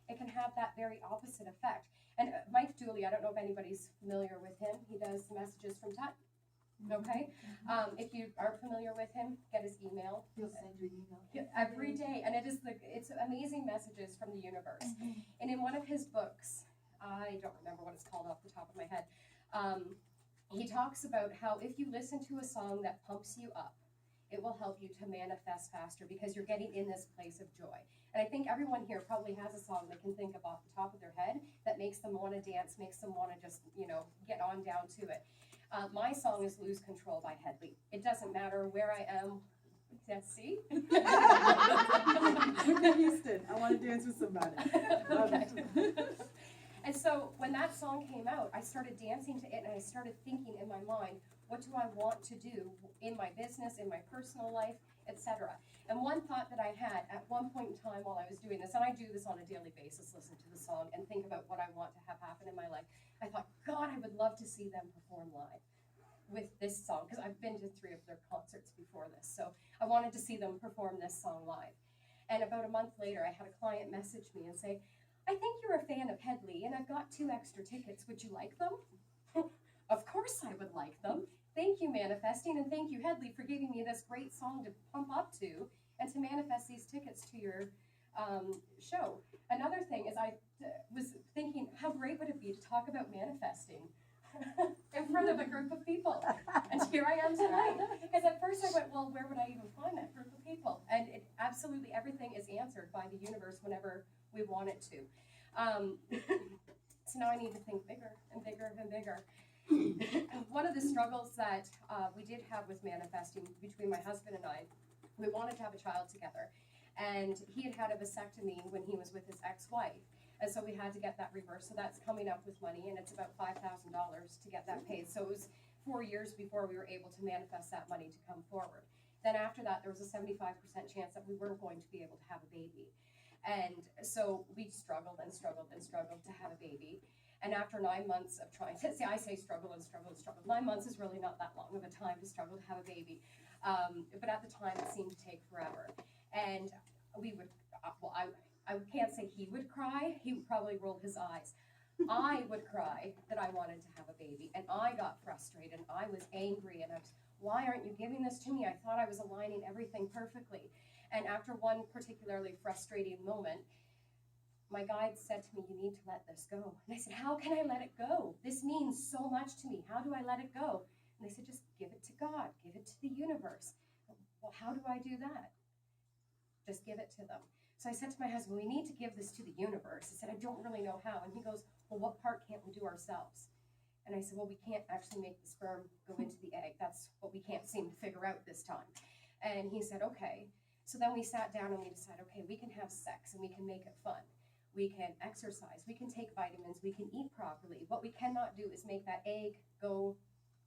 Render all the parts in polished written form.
it can have that very opposite effect. And Mike Dooley, I don't know if anybody's familiar with him. He does messages from Tut. Okay, if you aren't familiar with him, get his email. He'll send you an email every day, and it's amazing messages from the universe. And in one of his books, I don't remember what it's called off the top of my head, he talks about how if you listen to a song that pumps you up, it will help you to manifest faster because you're getting in this place of joy. And I think everyone here probably has a song they can think of off the top of their head that makes them want to dance, makes them want to just, get on down to it. My song is Lose Control by Hedley. It doesn't matter where I am. Let's see. Whitney Houston, I want to dance with somebody. Okay. And so when that song came out, I started dancing to it, and I started thinking in my mind, what do I want to do in my business, in my personal life, etc. And one thought that I had at one point in time while I was doing this, and I do this on a daily basis, listen to the song and think about what I want to have happen in my life. I thought, God, I would love to see them perform live with this song, because I've been to 3 of their concerts before this. So I wanted to see them perform this song live. And about a month later, I had a client message me and say, I think you're a fan of Hedley, and I've got 2 extra tickets. Would you like them? Of course I would like them. Thank you, Manifesting, and thank you, Hedley, for giving me this great song to pump up to and to manifest these tickets to your show. Another thing is I was thinking, how great would it be to talk about manifesting in front of a group of people? And here I am tonight. Because at first I went, well, where would I even find that group of people? And absolutely everything is answered by the universe whenever we want it to. So now I need to think bigger and bigger and bigger. One of the struggles that we did have with manifesting between my husband and I, we wanted to have a child together. And he had had a vasectomy when he was with his ex-wife. And so we had to get that reversed. So that's coming up with money, and it's about $5,000 to get that paid. So it was 4 years before we were able to manifest that money to come forward. Then after that, there was a 75% chance that we weren't going to be able to have a baby. And so we struggled and struggled and struggled to have a baby. And after 9 months of trying to, I say struggle and struggle and struggle. 9 months is really not that long of a time to struggle to have a baby. But at the time, it seemed to take forever. And we would, I can't say he would cry. He would probably roll his eyes. I would cry that I wanted to have a baby. And I got frustrated. I was angry. And I was, why aren't you giving this to me? I thought I was aligning everything perfectly. And after one particularly frustrating moment, my guide said to me, you need to let this go. And I said, how can I let it go? This means so much to me. How do I let it go? And they said, just give it to God. Give it to the universe. Well, how do I do that? Just give it to them. So I said to my husband, we need to give this to the universe. I said, I don't really know how. And he goes, well, what part can't we do ourselves? And I said, well, we can't actually make the sperm go into the egg. That's what we can't seem to figure out this time. And he said, okay. So then we sat down and we decided, okay, we can have sex and we can make it fun. We can exercise, we can take vitamins, we can eat properly. What we cannot do is make that egg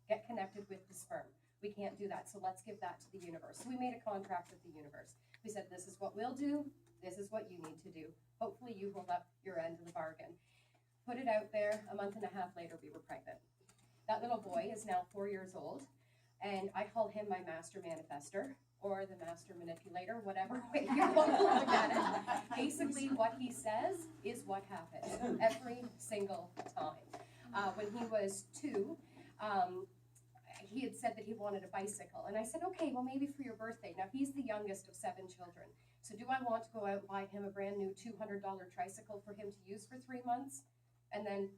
get connected with the sperm. We can't do that, so let's give that to the universe. So we made a contract with the universe. We said, this is what we'll do, this is what you need to do. Hopefully you hold up your end of the bargain. Put it out there, a month and a half later, we were pregnant. That little boy is now 4 years old, and I call him my master manifester, or the master manipulator, whatever way you want to look at it. Basically, what he says is what happens every single time. When he was 2, he had said that he wanted a bicycle. And I said, okay, well, maybe for your birthday. Now, he's the youngest of 7 children. So do I want to go out and buy him a brand new $200 tricycle for him to use for 3 months and then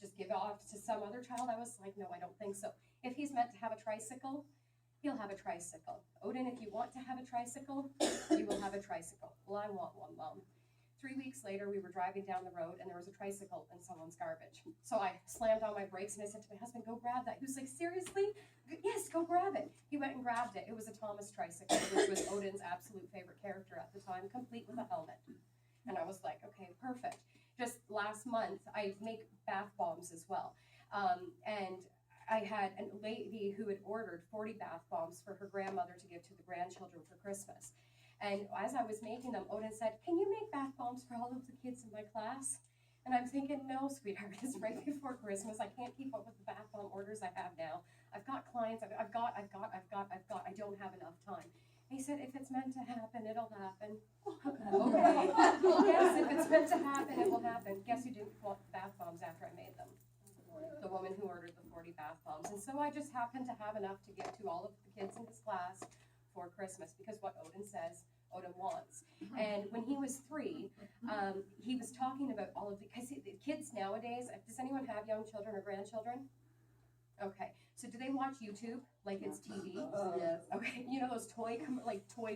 just give it off to some other child? I was like, no, I don't think so. If he's meant to have a tricycle, he'll have a tricycle. Odin, if you want to have a tricycle, you will have a tricycle. Well, I want one, Mom. 3 weeks later, we were driving down the road, and there was a tricycle in someone's garbage. So I slammed on my brakes, and I said to my husband, go grab that. He was like, seriously? Yes, go grab it. He went and grabbed it. It was a Thomas tricycle, which was Odin's absolute favorite character at the time, complete with a helmet. And I was like, okay, perfect. Just last month, I make bath bombs as well. And I had a lady who had ordered 40 bath bombs for her grandmother to give to the grandchildren for Christmas. And as I was making them, Odin said, can you make bath bombs for all of the kids in my class? And I'm thinking, no, sweetheart, it's right before Christmas. I can't keep up with the bath bomb orders I have now. I've got clients, I've got. I don't have enough time. He said, if it's meant to happen, it'll happen. Okay. Yes, if it's meant to happen, it will happen. Guess who didn't want bath bombs after I made them? The woman who ordered the 40 bath bombs. And so I just happened to have enough to give to all of the kids in his class for Christmas, because what Odin says, Odin wants. And when he was 3, he was talking about all of because the kids nowadays, does anyone have young children or grandchildren? Okay, so do they watch YouTube like it's TV? Yes. Okay, you know those toy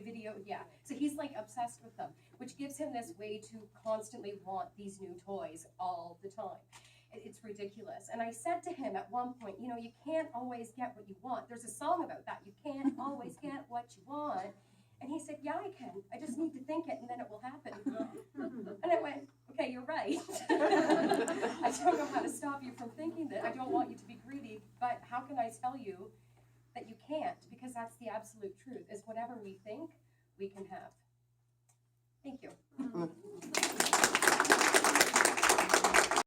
video, yeah. So he's like obsessed with them, which gives him this way to constantly want these new toys all the time. It's ridiculous. And I said to him at one point, you know, you can't always get what you want. There's a song about that. You can't always get what you want. And he said, yeah, I can. I just need to think it and then it will happen. And I went, okay, you're right. I don't know how to stop you from thinking that. I don't want you to be greedy, but how can I tell you that you can't? Because that's the absolute truth, is whatever we think, we can have. Thank you.